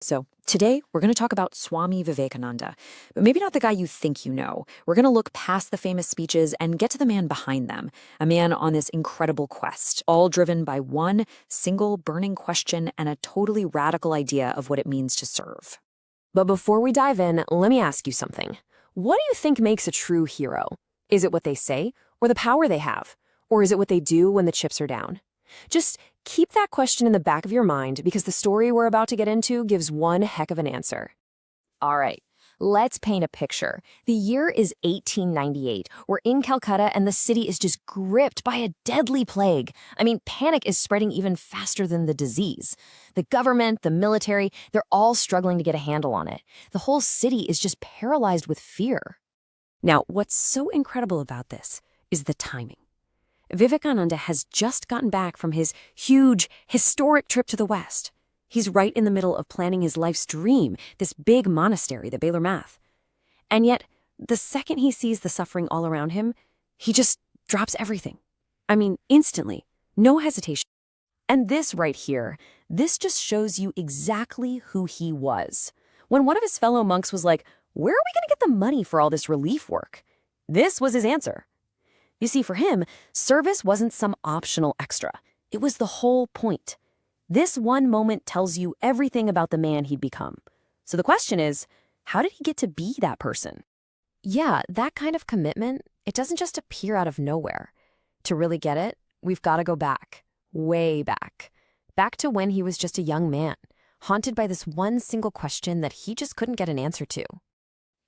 So, today we're going to talk about Swami Vivekananda, but maybe not the guy you think you know. We're going to look past the famous speeches and get to the man behind them, a man on this incredible quest, all driven by one single burning question and a totally radical idea of what it means to serve. But before we dive in, let me ask you something. What do you think makes a true hero? Is it what they say, or the power they have? Or is it what they do when the chips are down? Just keep that question in the back of your mind because the story we're about to get into gives one heck of an answer. All right, let's paint a picture. The year is 1898. We're in Calcutta and the city is just gripped by a deadly plague. I mean, panic is spreading even faster than the disease. The government, the military, they're all struggling to get a handle on it. The whole city is just paralyzed with fear. Now, what's so incredible about this is the timing. Vivekananda has just gotten back from his huge, historic trip to the West. He's right in the middle of planning his life's dream, this big monastery, the Baylor Math. And yet, the second he sees the suffering all around him, he just drops everything. I mean, instantly, no hesitation. And this right here, this just shows you exactly who he was. When one of his fellow monks was like, "Where are we going to get the money for all this relief work?" This was his answer. You see, for him, service wasn't some optional extra. It was the whole point. This one moment tells you everything about the man he'd become. So the question is, how did he get to be that person? Yeah, that kind of commitment, it doesn't just appear out of nowhere. To really get it, we've got to go back, way back. Back to when he was just a young man, haunted by this one single question that he just couldn't get an answer to.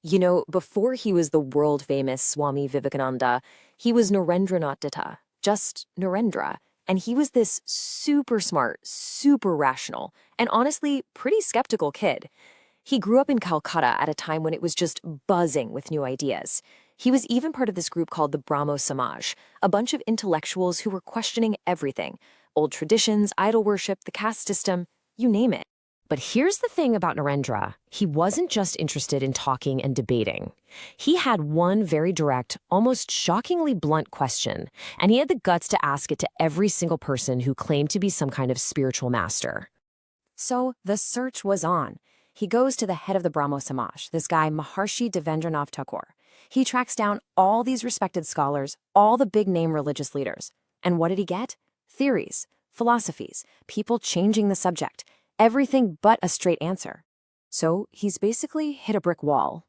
You know, before he was the world-famous Swami Vivekananda, he was Narendranath Datta, just Narendra. And he was this super smart, super rational, and honestly, pretty skeptical kid. He grew up in Calcutta at a time when it was just buzzing with new ideas. He was even part of this group called the Brahmo Samaj, a bunch of intellectuals who were questioning everything. Old traditions, idol worship, the caste system, you name it. But here's the thing about Narendra. He wasn't just interested in talking and debating. He had one very direct, almost shockingly blunt question, and he had the guts to ask it to every single person who claimed to be some kind of spiritual master. So the search was on. He goes to the head of the Brahmo Samaj, this guy Maharshi Devendranath Tagore. He tracks down all these respected scholars, all the big-name religious leaders. And what did he get? Theories, philosophies, people changing the subject. Everything but a straight answer. So he's basically hit a brick wall.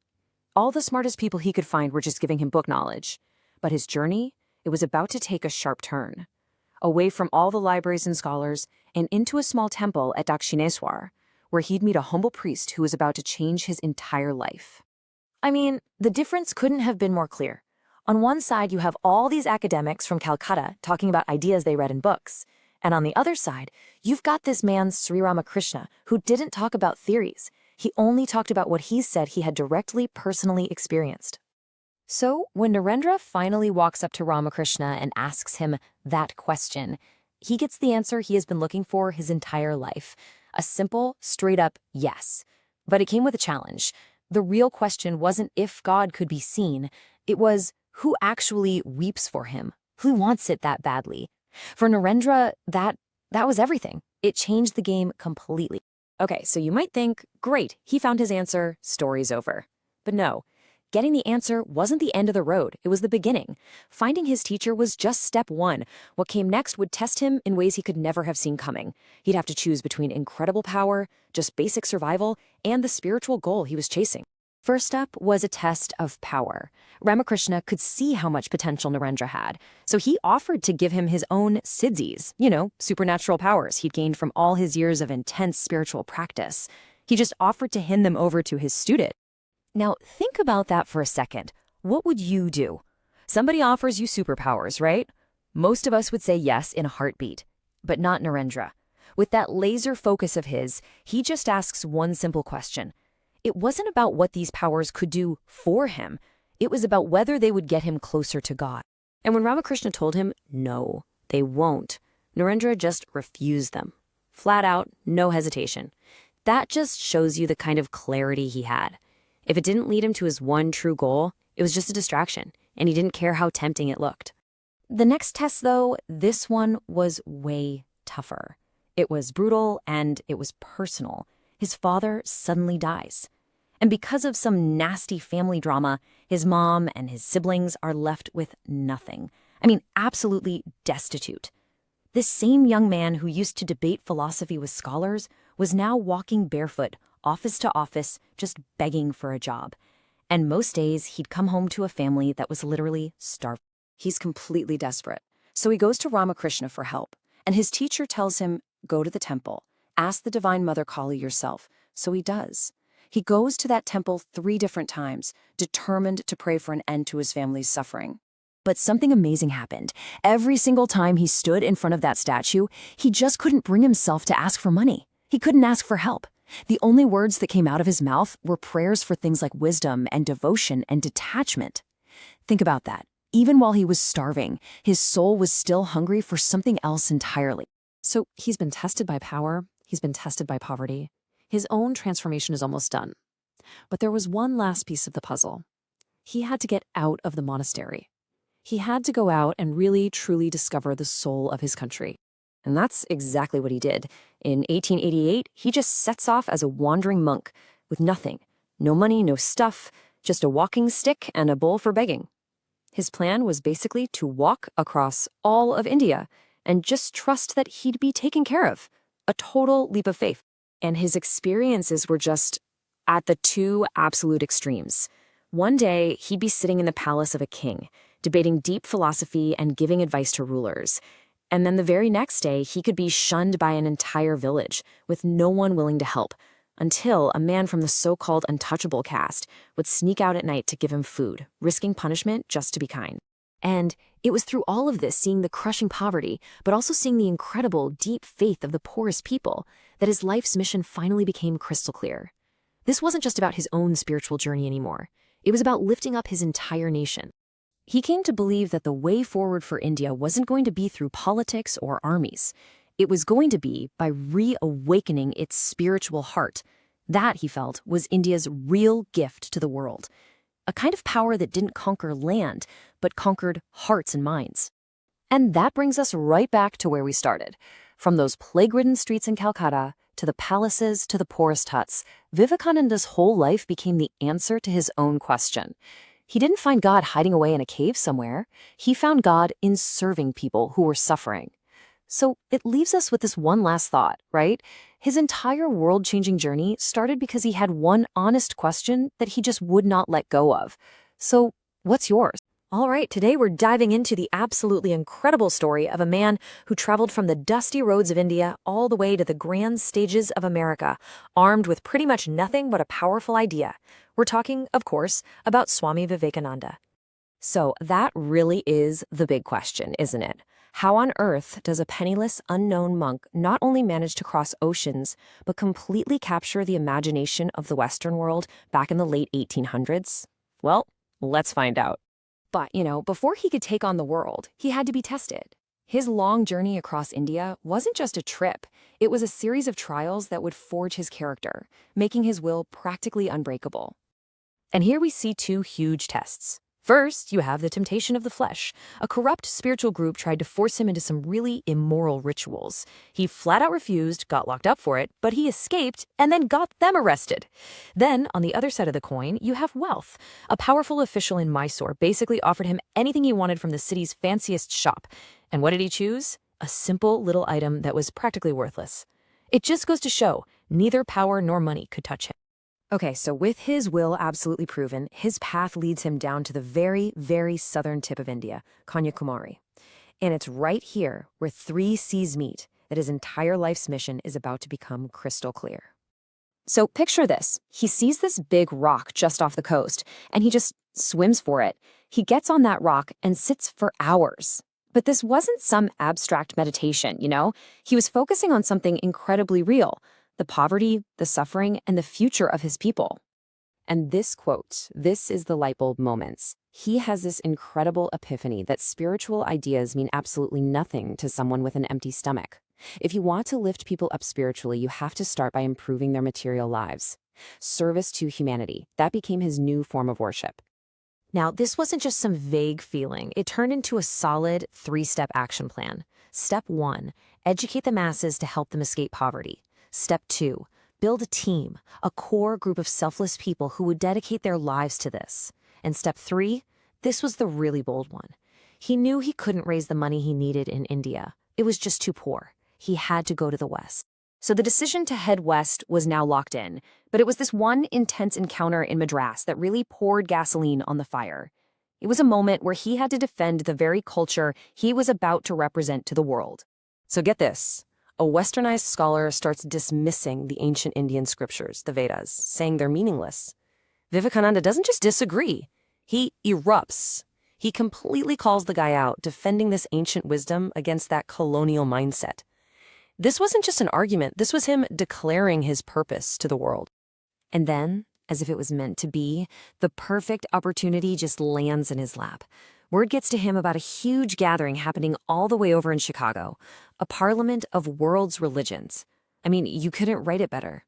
All the smartest people he could find were just giving him book knowledge. But his journey, it was about to take a sharp turn. Away from all the libraries and scholars, and into a small temple at Dakshineswar, where he'd meet a humble priest who was about to change his entire life. I mean, the difference couldn't have been more clear. On one side, you have all these academics from Calcutta talking about ideas they read in books. And on the other side, you've got this man, Sri who didn't talk about theories. He only talked about what he said he had directly, personally experienced. So when Narendra finally walks up to Ramakrishna and asks him that question, he gets the answer he has been looking for his entire life. A simple, straight-up yes. But it came with a challenge. The real question wasn't if God could be seen. It was who actually weeps for him, who wants it that badly. For Narendra, that was everything. It changed the game completely. Okay, so you might think, great, he found his answer, story's over. But no, getting the answer wasn't the end of the road, it was the beginning. Finding his teacher was just step one. What came next would test him in ways he could never have seen coming. He'd have to choose between incredible power, just basic survival, and the spiritual goal he was chasing. First up was a test of power. Ramakrishna could see how much potential Narendra had, so he offered to give him his own siddhis, supernatural powers he'd gained from all his years of intense spiritual practice. He just offered to hand them over to his student. Now, think about that for a second. What would you do? Somebody offers you superpowers, right? Most of us would say yes in a heartbeat, but not Narendra. With that laser focus of his, he just asks one simple question. It wasn't about what these powers could do for him. It was about whether they would get him closer to God. And when Ramakrishna told him, no, they won't, Narendra just refused them. Flat out, no hesitation. That just shows you the kind of clarity he had. If it didn't lead him to his one true goal, it was just a distraction, and he didn't care how tempting it looked. The next test, though, this one was way tougher. It was brutal and it was personal. his father suddenly dies. And because of some nasty family drama, his mom and his siblings are left with nothing. I mean, absolutely destitute. This same young man who used to debate philosophy with scholars was now walking barefoot, office to office, just begging for a job. And most days, he'd come home to a family that was literally starving. He's completely desperate. So he goes to Ramakrishna for help. And his teacher tells him, go to the temple. Ask the Divine Mother Kali yourself. So he does. He goes to that temple 3 different times, determined to pray for an end to his family's suffering. But something amazing happened. Every single time he stood in front of that statue, he just couldn't bring himself to ask for money. He couldn't ask for help. The only words that came out of his mouth were prayers for things like wisdom and devotion and detachment. Think about that. Even while he was starving, his soul was still hungry for something else entirely. So he's been tested by power, he's been tested by poverty. His own transformation is almost done. But there was one last piece of the puzzle. He had to get out of the monastery. He had to go out and really, truly discover the soul of his country. And that's exactly what he did. In 1888, he just sets off as a wandering monk with nothing. No money, no stuff, just a walking stick and a bowl for begging. His plan was basically to walk across all of India and just trust that he'd be taken care of. A total leap of faith. And his experiences were just at the 2 absolute extremes. One day, he'd be sitting in the palace of a king, debating deep philosophy and giving advice to rulers. And then the very next day, he could be shunned by an entire village, with no one willing to help, until a man from the so-called untouchable caste would sneak out at night to give him food, risking punishment just to be kind. And it was through all of this, seeing the crushing poverty, but also seeing the incredible, deep faith of the poorest people, that his life's mission finally became crystal clear. This wasn't just about his own spiritual journey anymore. It was about lifting up his entire nation. He came to believe that the way forward for India wasn't going to be through politics or armies. It was going to be by reawakening its spiritual heart. That, he felt, was India's real gift to the world. A kind of power that didn't conquer land, but conquered hearts and minds. And that brings us right back to where we started. From those plague-ridden streets in Calcutta, to the palaces, to the poorest huts, Vivekananda's whole life became the answer to his own question. He didn't find God hiding away in a cave somewhere. He found God in serving people who were suffering. So it leaves us with this one last thought, right? His entire world-changing journey started because he had one honest question that he just would not let go of. So what's yours? All right, today we're diving into the absolutely incredible story of a man who traveled from the dusty roads of India all the way to the grand stages of America, armed with pretty much nothing but a powerful idea. We're talking, of course, about Swami Vivekananda. So that really is the big question, isn't it? How on earth does a penniless, unknown monk not only manage to cross oceans, but completely capture the imagination of the Western world back in the late 1800s? Well, let's find out. But, before he could take on the world, he had to be tested. His long journey across India wasn't just a trip. It was a series of trials that would forge his character, making his will practically unbreakable. And here we see 2 huge tests. First, you have the temptation of the flesh. A corrupt spiritual group tried to force him into some really immoral rituals. He flat out refused, got locked up for it, but he escaped and then got them arrested. Then, on the other side of the coin, you have wealth. A powerful official in Mysore basically offered him anything he wanted from the city's fanciest shop. And what did he choose? A simple little item that was practically worthless. It just goes to show, neither power nor money could touch him. Okay, so with his will absolutely proven, his path leads him down to the very, very southern tip of India, Kanyakumari. And it's right here where 3 seas meet that his entire life's mission is about to become crystal clear. So picture this. He sees this big rock just off the coast, and he just swims for it. He gets on that rock and sits for hours. But this wasn't some abstract meditation, He was focusing on something incredibly real. The poverty, the suffering, and the future of his people. And this quote, this is the light bulb moments. He has this incredible epiphany that spiritual ideas mean absolutely nothing to someone with an empty stomach. If you want to lift people up spiritually, you have to start by improving their material lives. Service to humanity, that became his new form of worship. Now, this wasn't just some vague feeling. It turned into a solid 3-step action plan. Step 1, educate the masses to help them escape poverty. Step 2, build a team, a core group of selfless people who would dedicate their lives to this. And step 3, this was the really bold one. He knew he couldn't raise the money he needed in India. It was just too poor. He had to go to the West. So the decision to head west was now locked in, but it was this one intense encounter in Madras that really poured gasoline on the fire. It was a moment where he had to defend the very culture he was about to represent to the world. So get this. A westernized scholar starts dismissing the ancient Indian scriptures, the Vedas, saying they're meaningless. Vivekananda doesn't just disagree. He erupts. He completely calls the guy out, defending this ancient wisdom against that colonial mindset. This wasn't just an argument. This was him declaring his purpose to the world. And then, as if it was meant to be, the perfect opportunity just lands in his lap. Word gets to him about a huge gathering happening all the way over in Chicago, a parliament of world's religions. I mean, you couldn't write it better.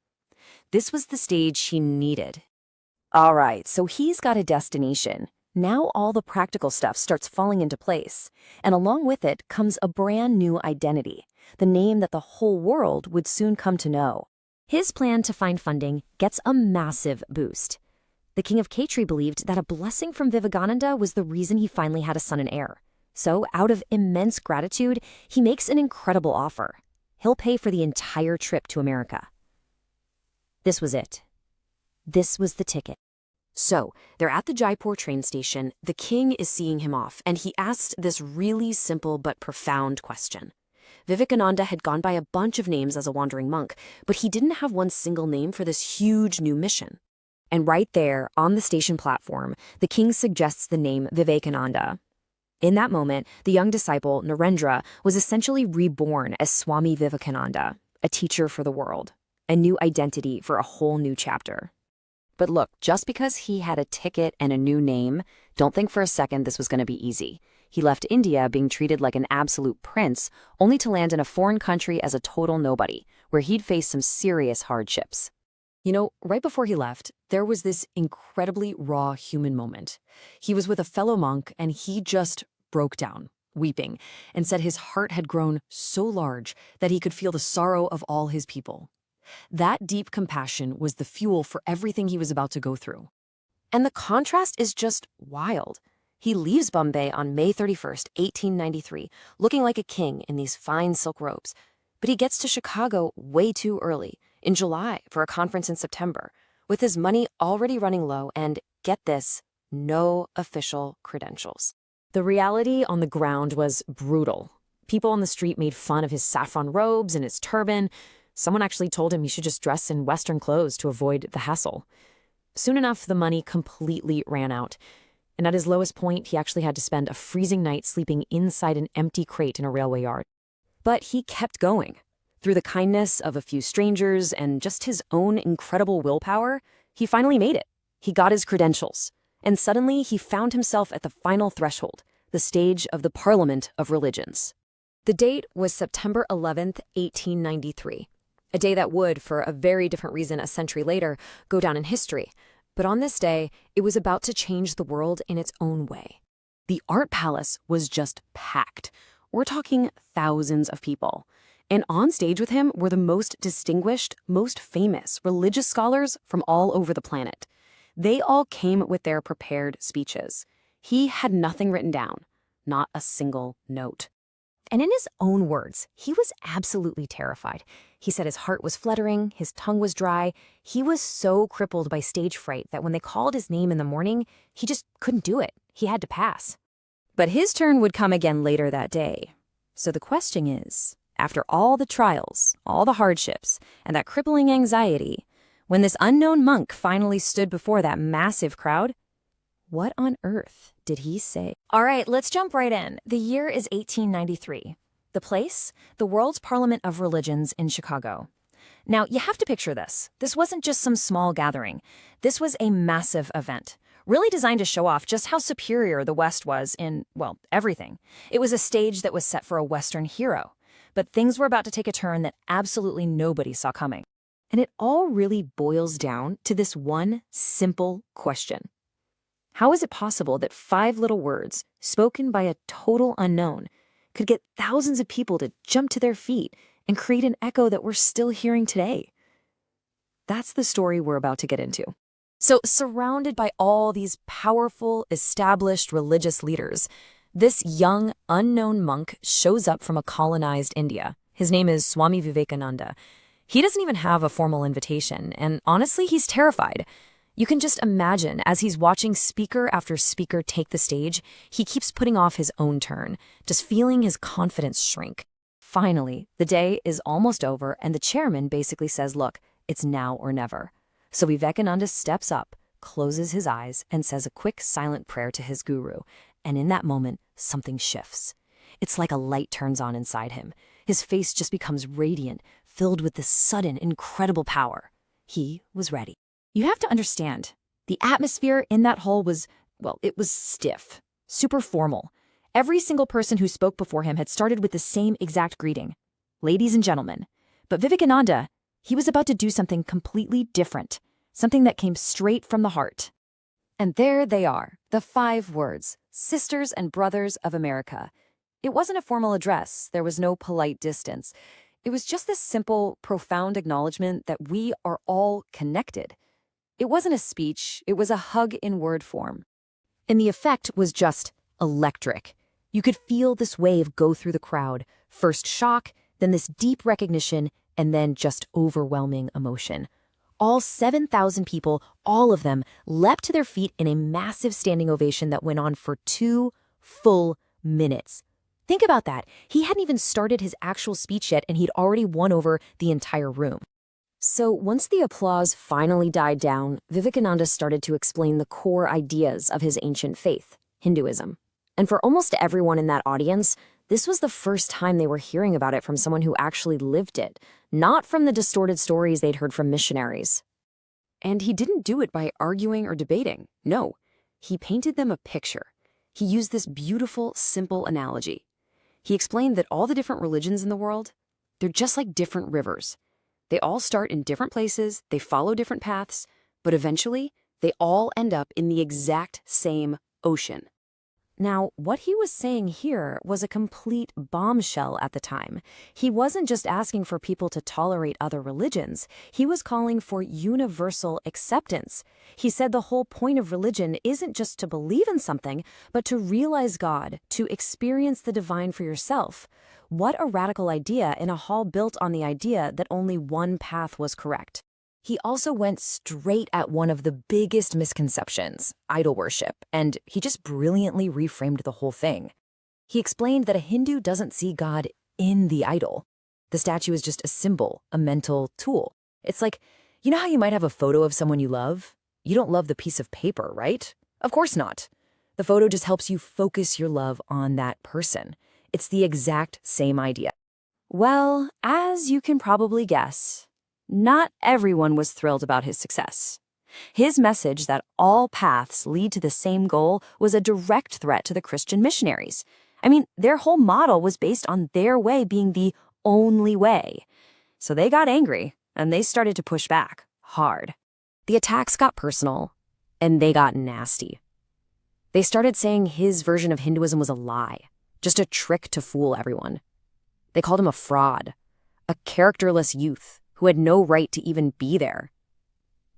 This was the stage he needed. All right, so he's got a destination. Now all the practical stuff starts falling into place, and along with it comes a brand new identity, the name that the whole world would soon come to know. His plan to find funding gets a massive boost. The king of Khetri believed that a blessing from Vivekananda was the reason he finally had a son and heir. So, out of immense gratitude, he makes an incredible offer. He'll pay for the entire trip to America. This was it. This was the ticket. So, they're at the Jaipur train station, the king is seeing him off, and he asked this really simple but profound question. Vivekananda had gone by a bunch of names as a wandering monk, but he didn't have one single name for this huge new mission. And right there, on the station platform, the king suggests the name Vivekananda. In that moment, the young disciple, Narendra, was essentially reborn as Swami Vivekananda, a teacher for the world, a new identity for a whole new chapter. But look, just because he had a ticket and a new name, don't think for a second this was going to be easy. He left India being treated like an absolute prince, only to land in a foreign country as a total nobody, where he'd face some serious hardships. You know, right before he left, there was this incredibly raw human moment. He was with a fellow monk, and he just broke down, weeping, and said his heart had grown so large that he could feel the sorrow of all his people. That deep compassion was the fuel for everything he was about to go through. And the contrast is just wild. He leaves Bombay on May 31st, 1893, looking like a king in these fine silk robes. But he gets to Chicago way too early, in July for a conference in September, with his money already running low and, get this, no official credentials. The reality on the ground was brutal. People on the street made fun of his saffron robes and his turban. Someone actually told him he should just dress in Western clothes to avoid the hassle. Soon enough, the money completely ran out. And at his lowest point, he actually had to spend a freezing night sleeping inside an empty crate in a railway yard. But he kept going. Through the kindness of a few strangers and just his own incredible willpower, he finally made it. He got his credentials. And suddenly, he found himself at the final threshold, the stage of the Parliament of Religions. The date was September 11th, 1893. A day that would, for a very different reason a century later, go down in history. But on this day, it was about to change the world in its own way. The art palace was just packed. We're talking thousands of people. And on stage with him were the most distinguished, most famous religious scholars from all over the planet. They all came with their prepared speeches. He had nothing written down, not a single note. And in his own words, he was absolutely terrified. He said his heart was fluttering, his tongue was dry. He was so crippled by stage fright that when they called his name in the morning, he just couldn't do it. He had to pass. But his turn would come again later that day. So the question is, after all the trials, all the hardships, and that crippling anxiety, when this unknown monk finally stood before that massive crowd, what on earth did he say? All right, let's jump right in. The year is 1893. The place? The World's Parliament of Religions in Chicago. Now, you have to picture this. This wasn't just some small gathering. This was a massive event, really designed to show off just how superior the West was in, well, everything. It was a stage that was set for a Western hero. But things were about to take a turn that absolutely nobody saw coming. And it all really boils down to this one simple question. How is it possible that 5 little words, spoken by a total unknown, could get thousands of people to jump to their feet and create an echo that we're still hearing today? That's the story we're about to get into. So, surrounded by all these powerful, established religious leaders, this young, unknown monk shows up from a colonized India. His name is Swami Vivekananda. He doesn't even have a formal invitation, and honestly, he's terrified. You can just imagine, as he's watching speaker after speaker take the stage, he keeps putting off his own turn, just feeling his confidence shrink. Finally, the day is almost over, and the chairman basically says, look, it's now or never. So Vivekananda steps up, closes his eyes, and says a quick silent prayer to his guru. And in that moment, something shifts. It's like a light turns on inside him. His face just becomes radiant, filled with this sudden, incredible power. He was ready. You have to understand, the atmosphere in that hall was, well, it was stiff, super formal. Every single person who spoke before him had started with the same exact greeting. Ladies and gentlemen. But Vivekananda, he was about to do something completely different, something that came straight from the heart. And there they are, the 5 words, Sisters and Brothers of America. It wasn't a formal address. There was no polite distance. It was just this simple, profound acknowledgement that we are all connected. It wasn't a speech. It was a hug in word form. And the effect was just electric. You could feel this wave go through the crowd. First shock, then this deep recognition, and then just overwhelming emotion. All 7,000 people, all of them, leapt to their feet in a massive standing ovation that went on for 2 full minutes. Think about that. He hadn't even started his actual speech yet, and he'd already won over the entire room. So once the applause finally died down, Vivekananda started to explain the core ideas of his ancient faith, Hinduism. And for almost everyone in that audience, this was the first time they were hearing about it from someone who actually lived it, not from the distorted stories they'd heard from missionaries. And he didn't do it by arguing or debating. No, he painted them a picture. He used this beautiful, simple analogy. He explained that all the different religions in the world, they're just like different rivers. They all start in different places, they follow different paths, but eventually they all end up in the exact same ocean. Now, what he was saying here was a complete bombshell at the time. He wasn't just asking for people to tolerate other religions. He was calling for universal acceptance. He said the whole point of religion isn't just to believe in something, but to realize God, to experience the divine for yourself. What a radical idea in a hall built on the idea that only one path was correct. He also went straight at one of the biggest misconceptions, idol worship, and he just brilliantly reframed the whole thing. He explained that a Hindu doesn't see God in the idol. The statue is just a symbol, a mental tool. It's like, you know how you might have a photo of someone you love? You don't love the piece of paper, right? Of course not. The photo just helps you focus your love on that person. It's the exact same idea. Well, as you can probably guess, not everyone was thrilled about his success. His message that all paths lead to the same goal was a direct threat to the Christian missionaries. I mean, their whole model was based on their way being the only way. So they got angry, and they started to push back hard. The attacks got personal, and they got nasty. They started saying his version of Hinduism was a lie, just a trick to fool everyone. They called him a fraud, a characterless youth who had no right to even be there.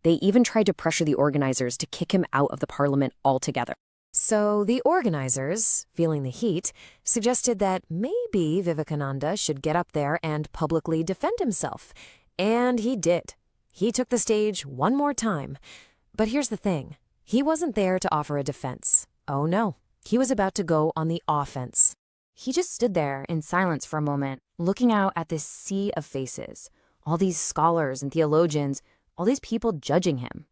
They even tried to pressure the organizers to kick him out of the parliament altogether. So the organizers, feeling the heat, suggested that maybe Vivekananda should get up there and publicly defend himself. And he did. He took the stage one more time. But here's the thing. He wasn't there to offer a defense. Oh no, he was about to go on the offense. He just stood there in silence for a moment, looking out at this sea of faces. All these scholars and theologians, all these people judging him.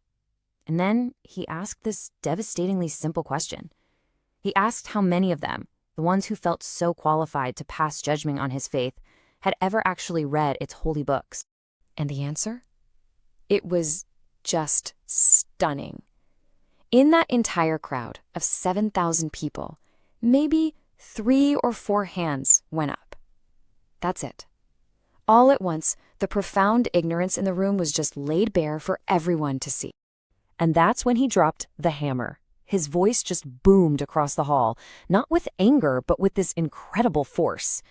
And then he asked this devastatingly simple question. He asked how many of them, the ones who felt so qualified to pass judgment on his faith, had ever actually read its holy books. And the answer? It was just stunning. In that entire crowd of 7,000 people, maybe 3 or 4 hands went up. That's it. All at once, the profound ignorance in the room was just laid bare for everyone to see. And that's when he dropped the hammer. His voice just boomed across the hall, not with anger, but with this incredible force.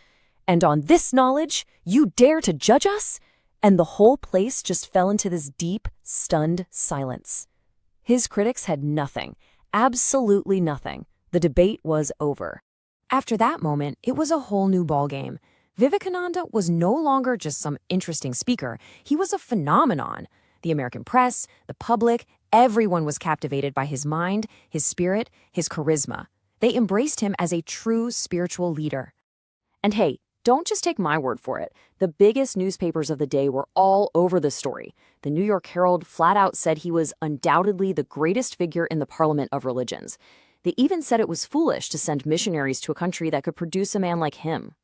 And on this knowledge, you dare to judge us? And the whole place just fell into this deep, stunned silence. His critics had nothing, absolutely nothing. The debate was over. After that moment, it was a whole new ballgame. Vivekananda was no longer just some interesting speaker. He was a phenomenon. The American press, the public, everyone was captivated by his mind, his spirit, his charisma. They embraced him as a true spiritual leader. And hey, don't just take my word for it. The biggest newspapers of the day were all over the story. The New York Herald flat out said he was undoubtedly the greatest figure in the Parliament of Religions. They even said it was foolish to send missionaries to a country that could produce a man like him.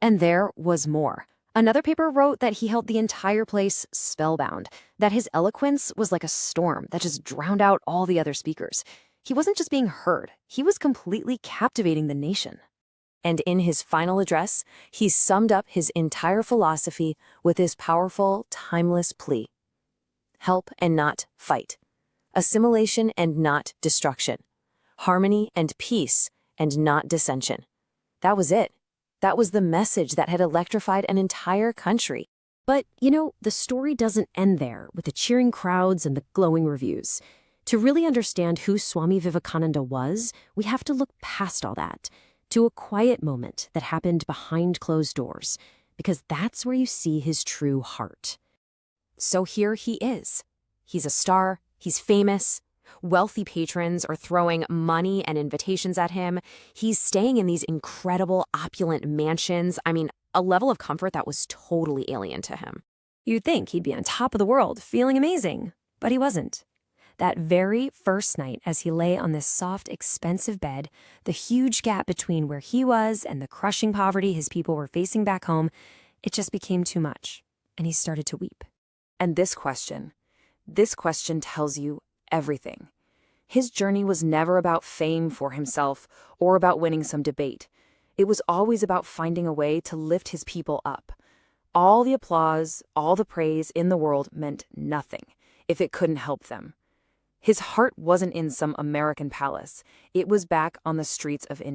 And there was more. Another paper wrote that he held the entire place spellbound, that his eloquence was like a storm that just drowned out all the other speakers. He wasn't just being heard, he was completely captivating the nation. And in his final address, he summed up his entire philosophy with his powerful, timeless plea. Help and not fight. Assimilation and not destruction. Harmony and peace and not dissension. That was it. That was the message that had electrified an entire country. But, the story doesn't end there with the cheering crowds and the glowing reviews. To really understand who Swami Vivekananda was, we have to look past all that, to a quiet moment that happened behind closed doors, because that's where you see his true heart. So here he is. He's a star, he's famous. Wealthy patrons are throwing money and invitations at him. He's staying in these incredible, opulent mansions. I mean, a level of comfort that was totally alien to him. You'd think he'd be on top of the world, feeling amazing, but he wasn't. That very first night, as he lay on this soft, expensive bed, the huge gap between where he was and the crushing poverty his people were facing back home, it just became too much, and he started to weep. And this question tells you everything. His journey was never about fame for himself or about winning some debate. It was always about finding a way to lift his people up. All the applause, all the praise in the world meant nothing if it couldn't help them. His heart wasn't in some American palace. It was back on the streets of India.